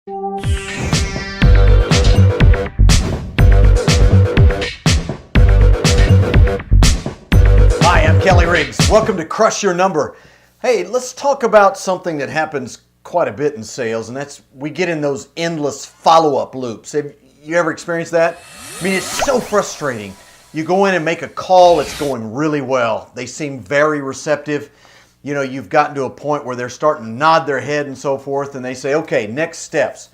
Hi, I'm Kelly Riggs. Welcome to Crush Your Number. Hey, let's talk about something that happens quite a bit in sales, and that's we get in those endless follow-up loops. Have you ever experienced that? I mean, it's so frustrating. You go in and make a call, it's going really well. They seem very receptive. You know, you've gotten to a point where they're starting to nod their head and so forth, and they say, okay, next steps.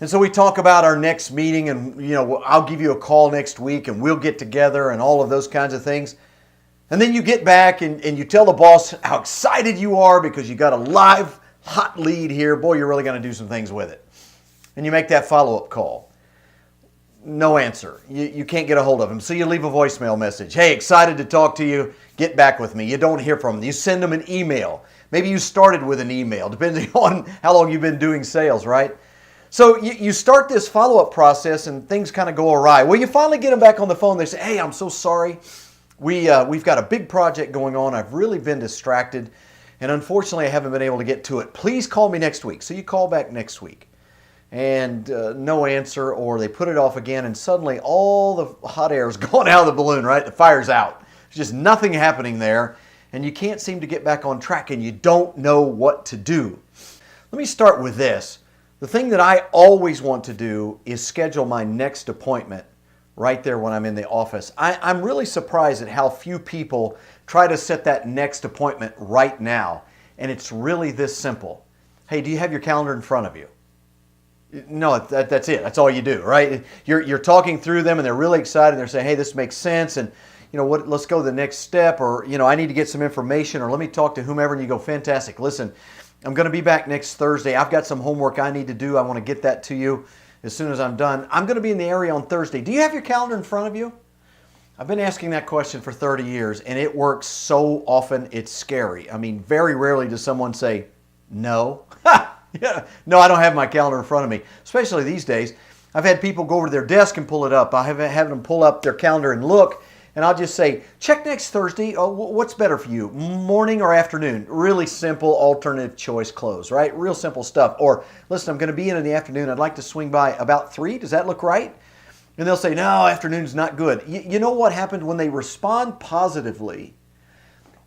And so we talk about our next meeting, and I'll give you a call next week and we'll get together and all of those kinds of things. And then you get back and you tell the boss how excited you are because you got a live, hot lead here. Boy, you're really going to do some things with it. And you make that follow-up call. No answer. You can't get a hold of him. So you leave a voicemail message. Hey, excited to talk to you. Get back with me. You don't hear from them. You send them an email. Maybe you started with an email, depending on how long you've been doing sales, right? So you start this follow-up process and things kind of go awry. Well, you finally get them back on the phone. They say, hey, I'm so sorry. We've got a big project going on. I've really been distracted, and unfortunately, I haven't been able to get to it. Please call me next week. So you call back next week, and no answer, or they put it off again, and suddenly all the hot air is going out of the balloon, right? The fire's out. There's just nothing happening there, and you can't seem to get back on track, and you don't know what to do. Let me start with this. The thing that I always want to do is schedule my next appointment right there when I'm in the office. I'm really surprised at how few people try to set that next appointment right now. And it's really this simple. Hey, do you have your calendar in front of you? No, that's it. That's all you do, right? You're talking through them and they're really excited. They're saying, hey, this makes sense. And let's go to the next step, or, I need to get some information, or let me talk to whomever. And you go, fantastic. Listen, I'm going to be back next Thursday. I've got some homework I need to do. I want to get that to you as soon as I'm done. I'm going to be in the area on Thursday. Do you have your calendar in front of you? I've been asking that question for 30 years, and it works so often it's scary. I mean, very rarely does someone say, no. Yeah, no, I don't have my calendar in front of me, especially these days. I've had people go over to their desk and pull it up. I have had them pull up their calendar and look, and I'll just say, check next Thursday. Oh, what's better for you, morning or afternoon? Really simple alternative choice close, right? Real simple stuff. Or, listen, I'm going to be in the afternoon. I'd like to swing by about 3. Does that look right? And they'll say, no, afternoon's not good. You know what happened when they respond positively?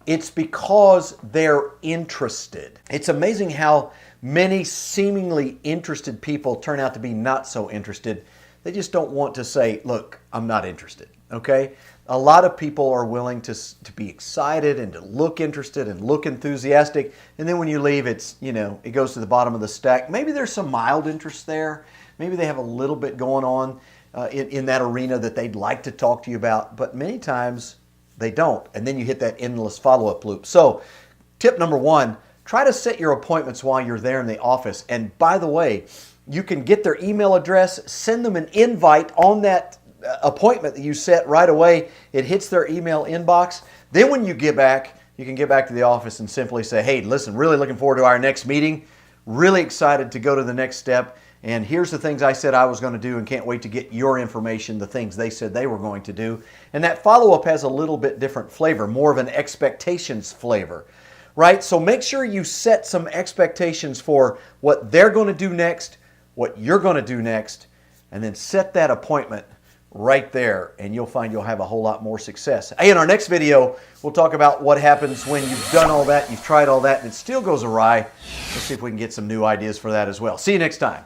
It's because they're interested. It's amazing how many seemingly interested people turn out to be not so interested. They just don't want to say, look, I'm not interested, okay? A lot of people are willing to be excited and to look interested and look enthusiastic. And then when you leave, it goes to the bottom of the stack. Maybe there's some mild interest there. Maybe they have a little bit going on in that arena that they'd like to talk to you about. But many times they don't. And then you hit that endless follow-up loop. So tip number 1, try to set your appointments while you're there in the office. And by the way, you can get their email address, send them an invite on that appointment that you set right away. It hits their email inbox. Then when you get back, you can get back to the office and simply say, hey, listen, really looking forward to our next meeting. Really excited to go to the next step. And here's the things I said I was going to do and can't wait to get your information, the things they said they were going to do. And that follow-up has a little bit different flavor, more of an expectations flavor, right? So make sure you set some expectations for what they're going to do next, what you're going to do next, and then set that appointment right there, and you'll find you'll have a whole lot more success. Hey, in our next video, we'll talk about what happens when you've done all that, you've tried all that, and it still goes awry. Let's see if we can get some new ideas for that as well. See you next time.